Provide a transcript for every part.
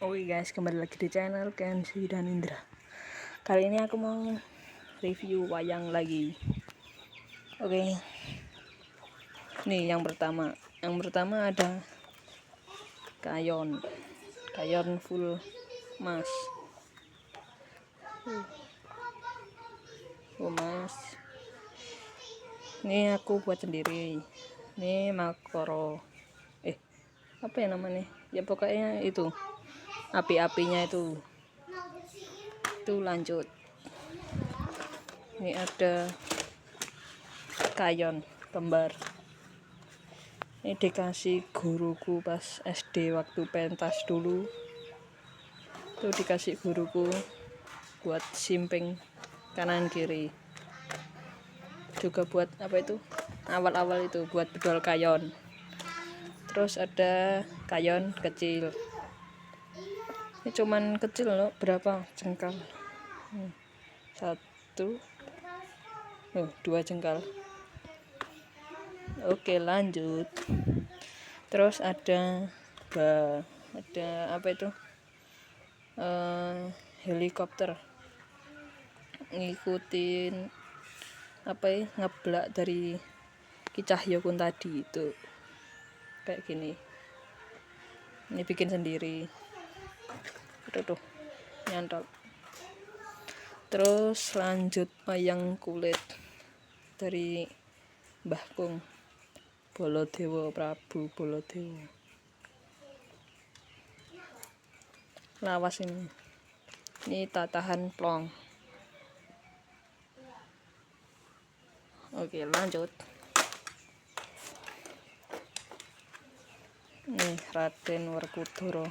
Oke guys, kembali lagi di channel Kenzi dan Indra. Kali ini aku mau review wayang lagi. Oke. Nih yang pertama. Yang pertama ada kayon. Kayon full emas. Emas. Ini aku buat sendiri. Ini makoro. Apa ya namanya? Ya pokoknya itu. Api-apinya itu lanjut. Ini ada kayon kembar. Ini dikasih guruku pas SD waktu pentas dulu. Itu dikasih guruku buat simping kanan kiri. Juga buat apa itu? Awal-awal itu buat bedol kayon. Terus ada kayon kecil. Ini cuman kecil loh, berapa jengkal? 2 jengkal. Oke, lanjut. Terus ada apa itu? Helikopter. Ngikutin apa ya? Ngeblak dari Ki Cahyokun tadi itu. Kayak gini. Ini bikin sendiri. Tuh nyantol. Terus lanjut wayang kulit dari Mbah Kung Baladewa, Prabu Baladewa. Lawas ini tatahan plong. Oke, lanjut. Nih Raden Werkudara.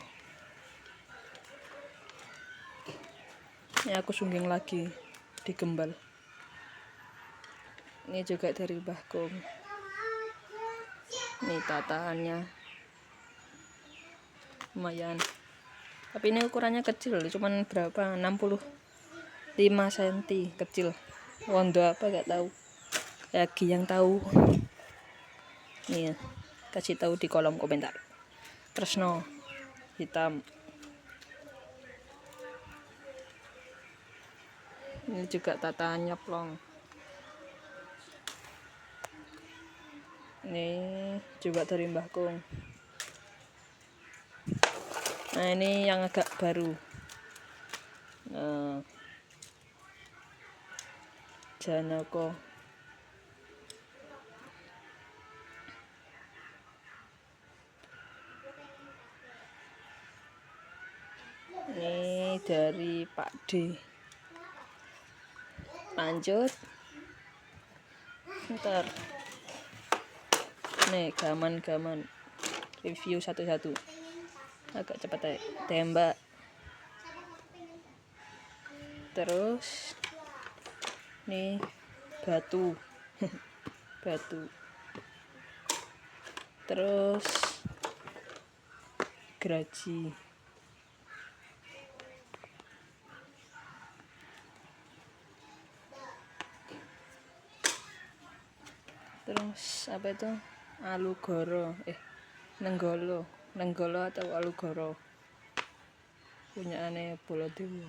Ini aku sungging lagi di Gembal. Ini juga dari Mbah Kung. Ini tatahannya lumayan. Tapi ini ukurannya kecil, cuman berapa? 65 cm kecil. Wondo apa gak tahu. Lagi yang tahu. Nih, kasih tahu di kolom komentar. Tresno hitam. Ini juga tatahannya plong. Ini juga dari Mbah Kung. Nah, ini yang agak baru. Janaka. Ini dari Pak D. Lanjut. Ntar. Nih gaman-gaman. Review satu-satu. Agak cepat aja. Tembak. Terus nih batu. Batu. Terus geraji. Terus apa itu? Alugoro. Nenggolo atau Alugoro. Punyaane Baladewa.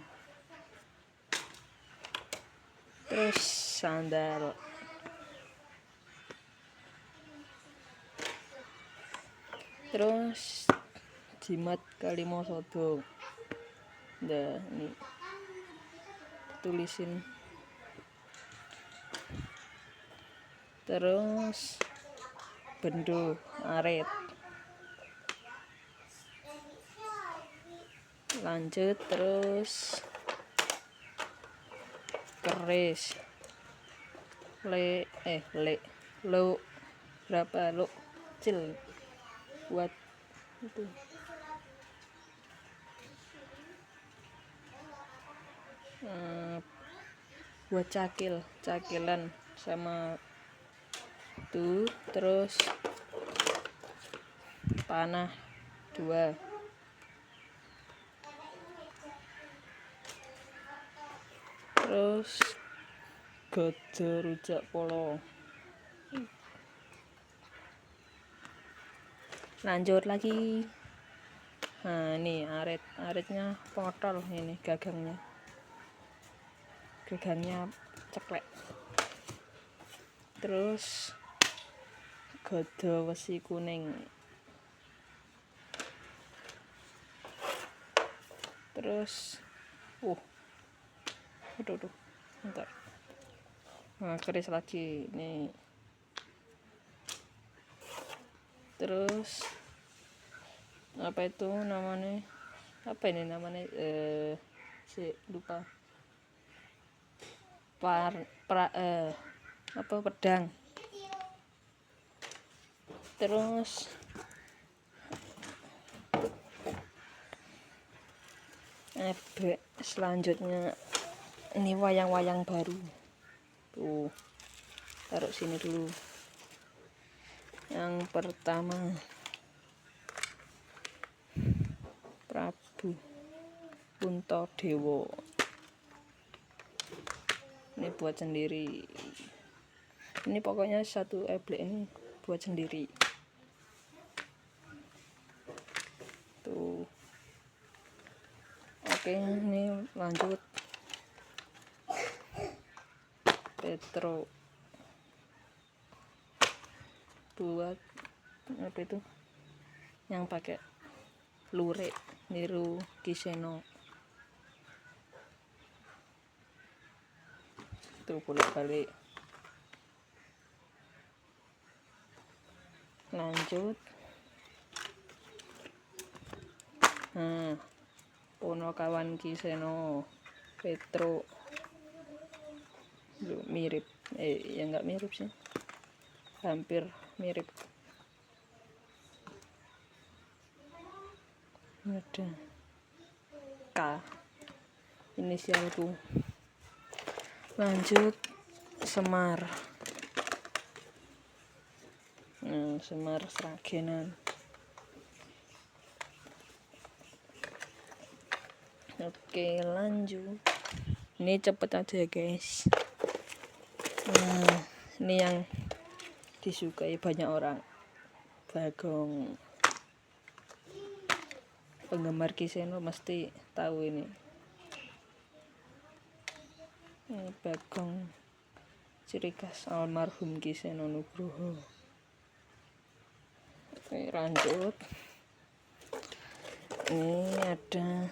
Terus sandal. Terus jimat Kalimasada. Nah, ini tulisin. Terus bendo arit. Lanjut terus keris. Lo berapa lo kecil buat itu. Buat cakilan sama itu. Terus panah 2. Terus gada rujak polo. Lanjut lagi Nah ini aritnya potol, ini gagangnya ceklek. Terus gada wesi kuning, terus aduh bentar, nah keris lagi nih. Terus apa itu namanya, apa ini namanya, lupa, pedang. Terus selanjutnya ini wayang-wayang baru tuh, taruh sini dulu. Yang pertama Prabu Puntadewa, ini buat sendiri, ini pokoknya satu eblek ini buat sendiri tuh. Oke, ini lanjut Petro buat apa itu yang pakai lurik, niru Kiseno tuh, bolak-balik. Lanjut Ponokawan Kiseno Petro, mirip, ya nggak mirip sih, hampir mirip. Ada K inisialku. Lanjut Semar, Semar Sragenan. Oke, lanjut, ini cepet aja ya guys. Ini yang disukai banyak orang, Bagong. Penggemar Kiseno mesti tahu ini. Ini Bagong, ciri khas almarhum Kiseno Nugroho. Oke, lanjut. Ini ada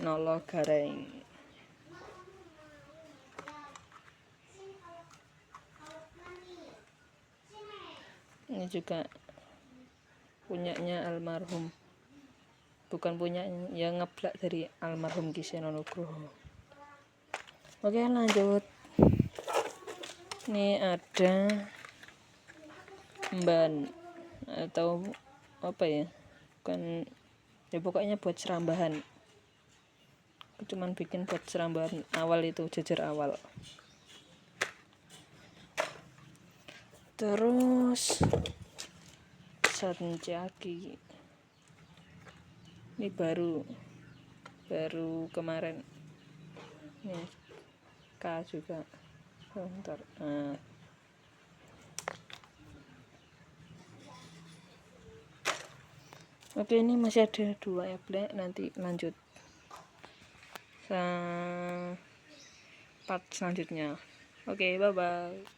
Nolo Gareng. Ini juga punyanya almarhum, bukan punyanya, yang ngeblak dari almarhum Kiseno Nugroho. Oke, lanjut. Ini ada emban atau apa ya, bukan ya, pokoknya buat serambahan. Aku cuman bikin buat serambahan awal itu, jejer awal. Terus Sancaki, ini baru kemarin. Ini K juga. Bentar. Oke, ini masih ada 2 eblek, nanti lanjut part selanjutnya. Oke, bye bye.